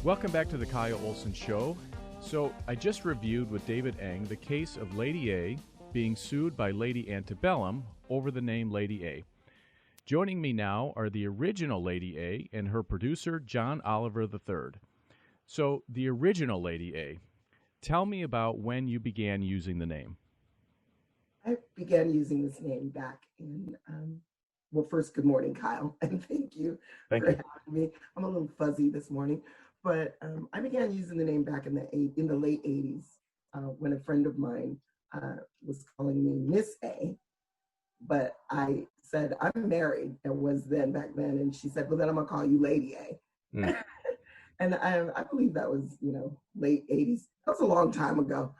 Welcome back to the Kyle Olson Show. So I just reviewed with David Eng the case of Lady A being sued by Lady Antebellum over the name Lady A. Joining me now are the original Lady A and her producer, John Oliver III. So the original Lady A, tell me about when you began using the name. I began using this name back in, well, first, good morning, Kyle, and thank you for having me. I'm a little fuzzy this morning, but I began using the name back in the late 80s when a friend of mine was calling me Miss A, but I said, I'm married, and was then back then, and she said, well, then I'm gonna call you Lady A. And I believe that was, late 80s. That was a long time ago.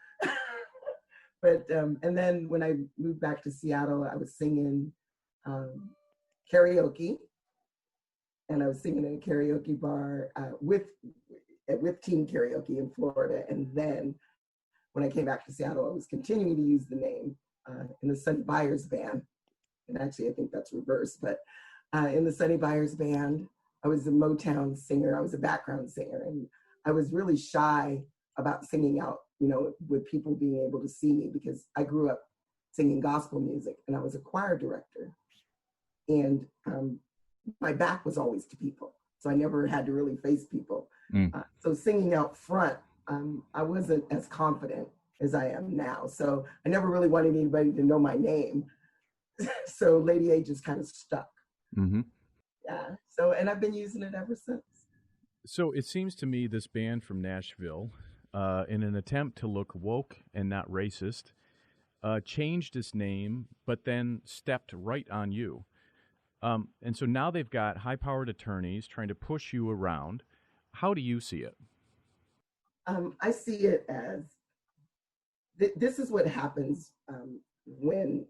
But, and then when I moved back to Seattle, I was singing karaoke, and I was singing in a karaoke bar with Team Karaoke in Florida. And then when I came back to Seattle, I was continuing to use the name in the Sonny Byers Band. And actually, I think that's reversed, but in the Sonny Byers Band, I was a Motown singer. I was a background singer, and I was really shy about singing out, with people being able to see me, because I grew up singing gospel music, and I was a choir director. And my back was always to people, so I never had to really face people. So singing out front, I wasn't as confident as I am now. So I never really wanted anybody to know my name. So Lady A just kind of stuck. Mm-hmm. Yeah. So, and I've been using it ever since. So it seems to me this band from Nashville, in an attempt to look woke and not racist, changed its name, but then stepped right on you. And so now they've got high-powered attorneys trying to push you around. How do you see it? I see it as this is what happens when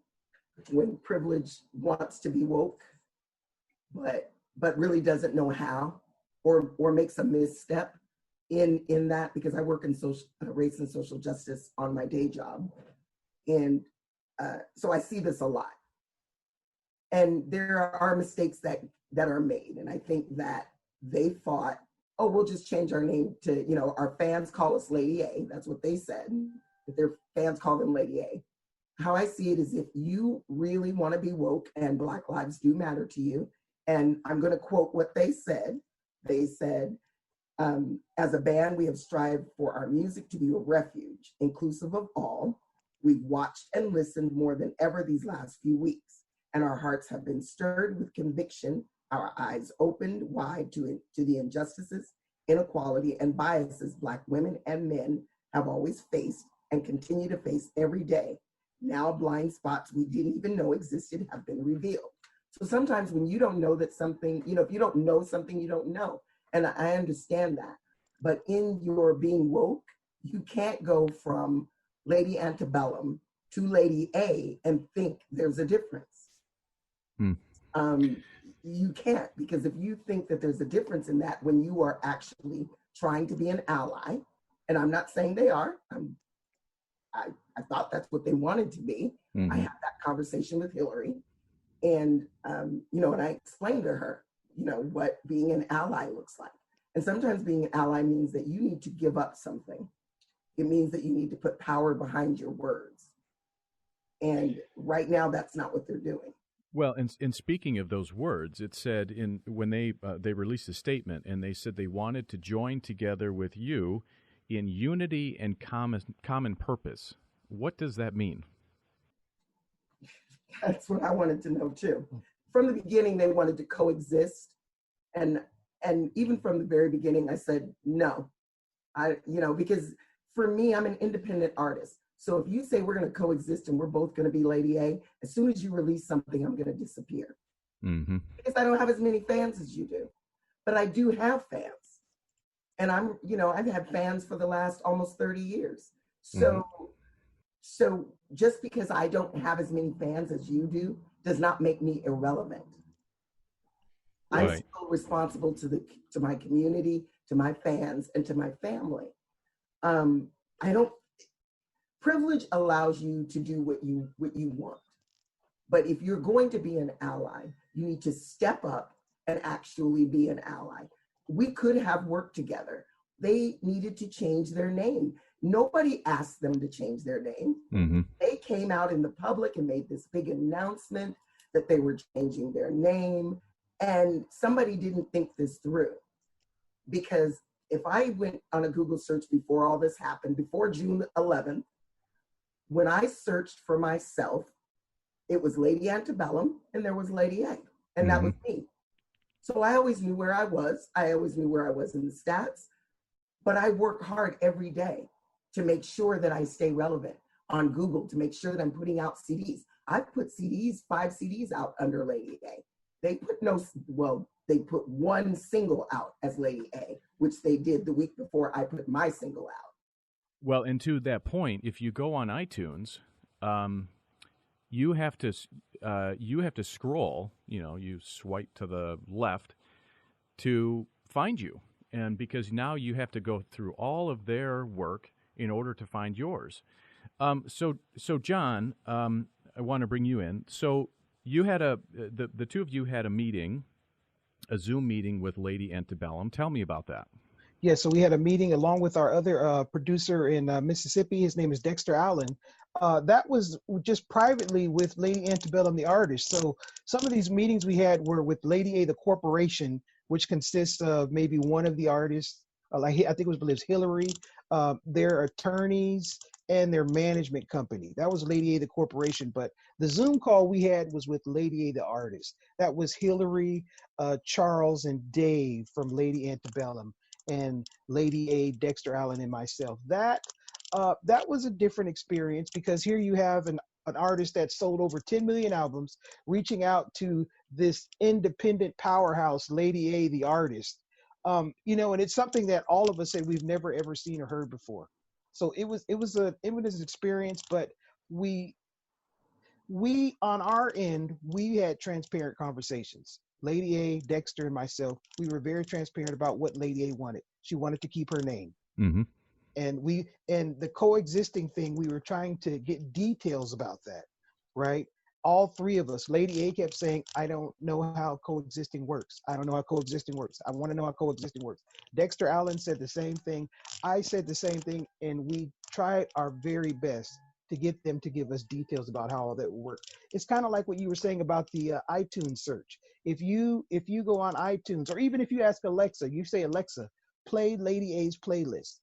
privilege wants to be woke, but really doesn't know how, or makes a misstep in that, because I work in race and social justice on my day job. And so I see this a lot. And there are mistakes that are made. And I think that they thought, oh, we'll just change our name to, our fans call us Lady A. That's what they said, that their fans call them Lady A. How I see it is, if you really want to be woke and Black lives do matter to you, and I'm going to quote what they said. They said, as a band, we have strived for our music to be a refuge, inclusive of all. We've watched and listened more than ever these last few weeks, and our hearts have been stirred with conviction, our eyes opened wide to the injustices, inequality, and biases Black women and men have always faced and continue to face every day. Now blind spots we didn't even know existed have been revealed. So sometimes when you don't know that something, if you don't know something, you don't know. And I understand that. But in your being woke, you can't go from Lady Antebellum to Lady A and think there's a difference. You can't, because if you think that there's a difference in that when you are actually trying to be an ally, and I'm not saying they are, I thought that's what they wanted to be. I had that conversation with Hillary, and and I explained to her, what being an ally looks like. And sometimes being an ally means that you need to give up something. It means that you need to put power behind your words. And right now, that's not what they're doing. Well, and speaking of those words, it said when they released a statement, and they said they wanted to join together with you in unity and common purpose. What does that mean? That's what I wanted to know too. From the beginning, they wanted to coexist, and even from the very beginning, I said no. Because for me, I'm an independent artist. So if you say we're going to coexist and we're both going to be Lady A, as soon as you release something, I'm going to disappear. Because I don't have as many fans as you do, but I do have fans. And I've had fans for the last almost 30 years. So just because I don't have as many fans as you do does not make me irrelevant. Right. I'm still responsible to my community, to my fans, and to my family. Privilege allows you to do what you want. But if you're going to be an ally, you need to step up and actually be an ally. We could have worked together. they needed to change their name. Nobody asked them to change their name. Mm-hmm. They came out in the public and made this big announcement that they were changing their name. And somebody didn't think this through. Because if I went on a Google search before all this happened, before June 11th, when I searched for myself, it was Lady Antebellum and there was Lady A. And that was me. So I always knew where I was. I always knew where I was in the stats. But I work hard every day to make sure that I stay relevant on Google, to make sure that I'm putting out CDs. I've put CDs, 5 CDs out under Lady A. They put one single out as Lady A, which they did the week before I put my single out. Well, and to that point, if you go on iTunes, you have to scroll. You swipe to the left to find you, and because now you have to go through all of their work in order to find yours. So John, I want to bring you in. So you had the two of you had a meeting, a Zoom meeting with Lady Antebellum. Tell me about that. Yeah, so we had a meeting along with our other producer in Mississippi. His name is Dexter Allen. That was just privately with Lady Antebellum, the artist. So some of these meetings we had were with Lady A, the corporation, which consists of maybe one of the artists, I think it was Hillary, their attorneys, and their management company. That was Lady A, the corporation. But the Zoom call we had was with Lady A, the artist. That was Hillary, Charles, and Dave from Lady Antebellum, and Lady A, Dexter Allen, and myself. That was a different experience, because here you have an artist that sold over 10 million albums reaching out to this independent powerhouse, Lady A, the artist. And it's something that all of us said we've never ever seen or heard before. So it was an experience, but we on our end, we had transparent conversations. Lady A, Dexter, and myself, we were very transparent about what Lady A wanted. She wanted to keep her name. Mm-hmm. And the coexisting thing, we were trying to get details about that, right? All three of us, Lady A kept saying, I don't know how coexisting works. I don't know how coexisting works. I want to know how coexisting works. Dexter Allen said the same thing. I said the same thing, and we tried our very best to get them to give us details about how all that would work. It's kind of like what you were saying about the iTunes search. If you go on iTunes, or even if you ask Alexa, you say, Alexa, play Lady A's playlist.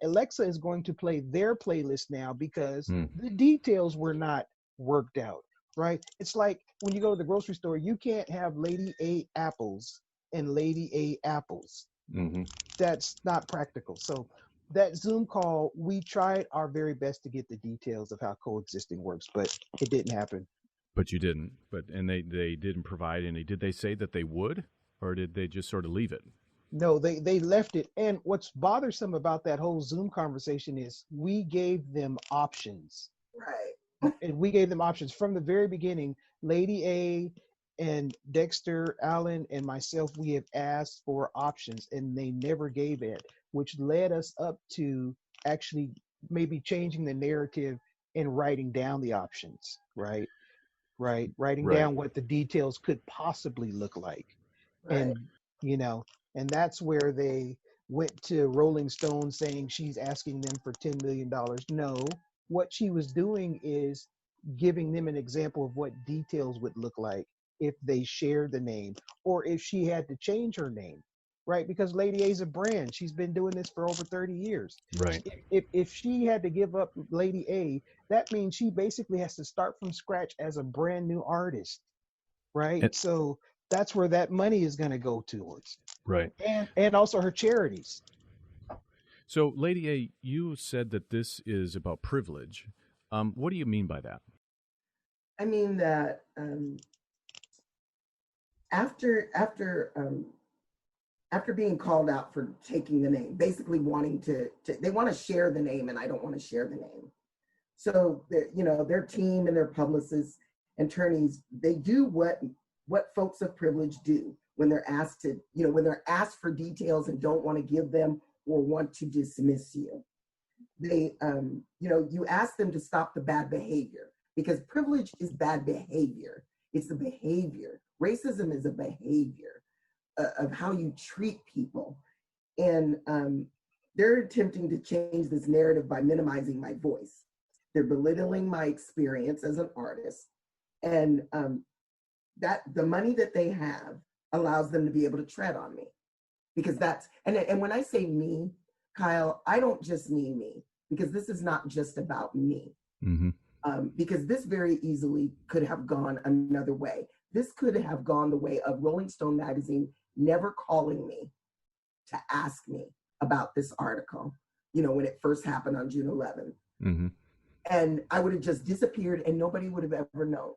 Alexa is going to play their playlist now, because the details were not worked out, right? It's like when you go to the grocery store, you can't have Lady A apples and Lady A apples. Mm-hmm. That's not practical. So that Zoom call, we tried our very best to get the details of how coexisting works, but it didn't happen. But you didn't. And they didn't provide any. Did they say that they would, or did they just sort of leave it? No, they left it. And what's bothersome about that whole Zoom conversation is we gave them options. Right. And we gave them options from the very beginning. Lady A and Dexter Allen and myself, we have asked for options, and they never gave it, which led us up to actually maybe changing the narrative and writing down the options, right? Writing down what the details could possibly look like. Right. And that's where they went to Rolling Stone saying she's asking them for $10 million. No, what she was doing is giving them an example of what details would look like if they shared the name, or if she had to change her name, right? Because Lady A is a brand. She's been doing this for over 30 years. Right. If she had to give up Lady A, that means she basically has to start from scratch as a brand new artist, right? So that's where that money is going to go towards. Right. And also her charities. So, Lady A, you said that this is about privilege. What do you mean by that? I mean that after being called out for taking the name, basically wanting to they want to share the name, and I don't want to share the name. So their team and their publicists and attorneys, they do what folks of privilege do when they're asked to, when they're asked for details and don't want to give them or want to dismiss you. They, you ask them to stop the bad behavior, because privilege is bad behavior. It's the behavior. Racism is a behavior of how you treat people. And they're attempting to change this narrative by minimizing my voice. They're belittling my experience as an artist. And that the money that they have allows them to be able to tread on me. Because that's, and when I say me, Kyle, I don't just mean me, because this is not just about me. Mm-hmm. Because this very easily could have gone another way. This could have gone the way of Rolling Stone magazine never calling me to ask me about this article, when it first happened on June 11th. Mm-hmm. And I would have just disappeared and nobody would have ever known.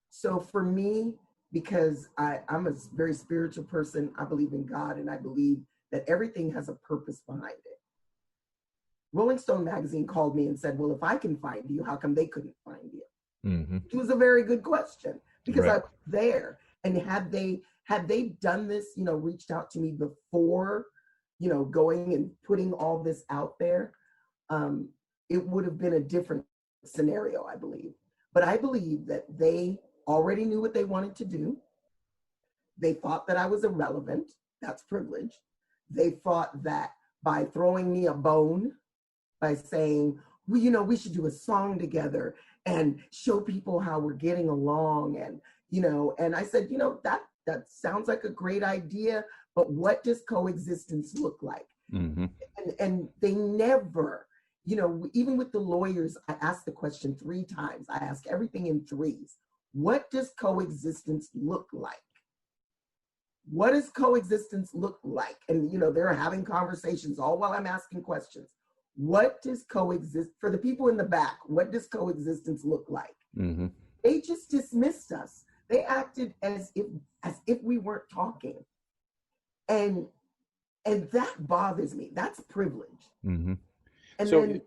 So for me, because I'm a very spiritual person, I believe in God, and I believe that everything has a purpose behind it. Rolling Stone magazine called me and said, well, if I can find you, how come they couldn't find you? Mm-hmm. It was a very good question, because Right. I was there. And had they done this, reached out to me before, going and putting all this out there, it would have been a different scenario, I believe. But I believe that they already knew what they wanted to do. They thought that I was irrelevant. That's privilege. They thought that by throwing me a bone, by saying, well, we should do a song together and show people how we're getting along. And I said, that sounds like a great idea, but what does coexistence look like? Mm-hmm. And they never, even with the lawyers, I asked the question 3 times. I ask everything in threes. What does coexistence look like? What does coexistence look like? And, they're having conversations all while I'm asking questions. What does coexist, for the people in the back, what does coexistence look like? Mm-hmm. They just dismissed us. They acted as if we weren't talking. And that bothers me. That's privilege. Mm-hmm. And So, then,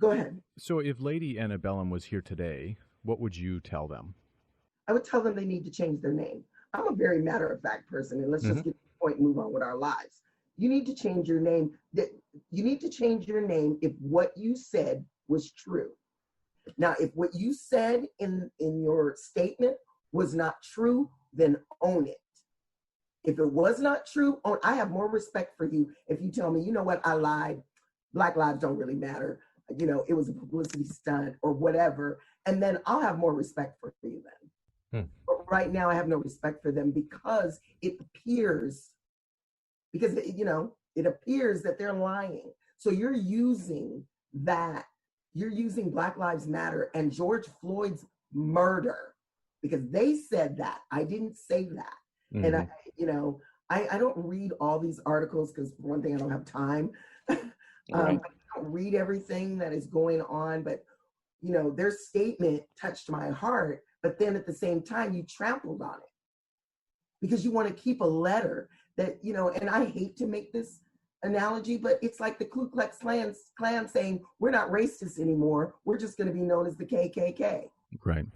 go ahead. So if Lady Antebellum was here today, what would you tell them? I would tell them they need to change their name. I'm a very matter-of-fact person, and let's just get to the point and move on with our lives. You need to change your name. You need to change your name if what you said was true. Now, if what you said in your statement was not true, then own it. If it was not true, I have more respect for you if you tell me, you know what, I lied. Black lives don't really matter. It was a publicity stunt or whatever. And then I'll have more respect for you then. But right now I have no respect for them because it appears that they're lying. So you're using Black Lives Matter and George Floyd's murder, because they said that. I didn't say that. Mm-hmm. And I don't read all these articles because, for one thing, I don't have time. Right. I don't read everything that is going on, but their statement touched my heart. But then at the same time, you trampled on it because you want to keep a letter that, and I hate to make this analogy, but it's like the Ku Klux Klan saying, we're not racist anymore. We're just going to be known as the KKK. Right.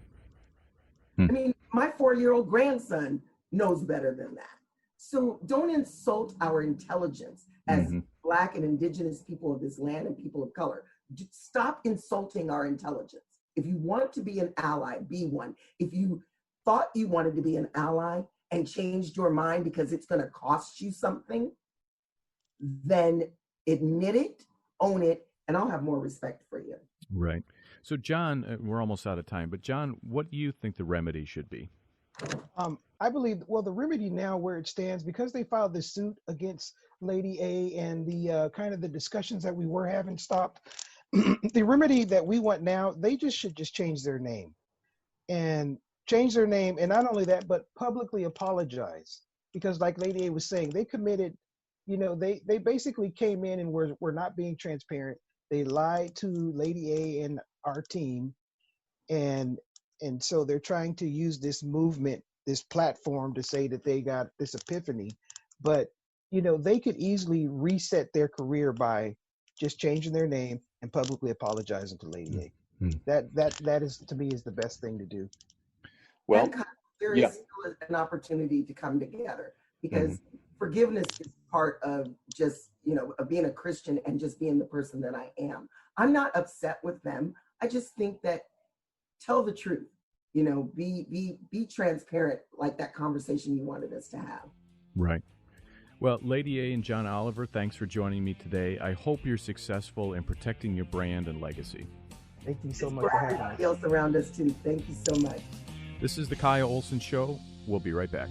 I mean, my 4-year-old grandson knows better than that. So don't insult our intelligence as Black and Indigenous people of this land and people of color. Stop insulting our intelligence. If you want to be an ally, be one. If you thought you wanted to be an ally and changed your mind because it's going to cost you something, then admit it, own it, and I'll have more respect for you. Right. So, John, we're almost out of time, but John, what do you think the remedy should be? I believe, the remedy now where it stands, because they filed this suit against Lady A and the kind of the discussions that we were having stopped, the remedy that we want now, they should change their name. And not only that, but publicly apologize. Because like Lady A was saying, they committed, they basically came in and were not being transparent. They lied to Lady A and our team. And so they're trying to use this movement, this platform, to say that they got this epiphany. But, they could easily reset their career by just changing their name and publicly apologizing to Lady A. That is, to me, is the best thing to do. Well, there is still an opportunity to come together, because forgiveness is part of just, of being a Christian and just being the person that I am. I'm not upset with them. I just think that tell the truth, be transparent, like that conversation you wanted us to have. Right. Well, Lady A and John Oliver, thanks for joining me today. I hope you're successful in protecting your brand and legacy. Thank you so It's much for for having everybody us. else around us too. Thank you so much. This is the Kyle Olson Show. We'll be right back.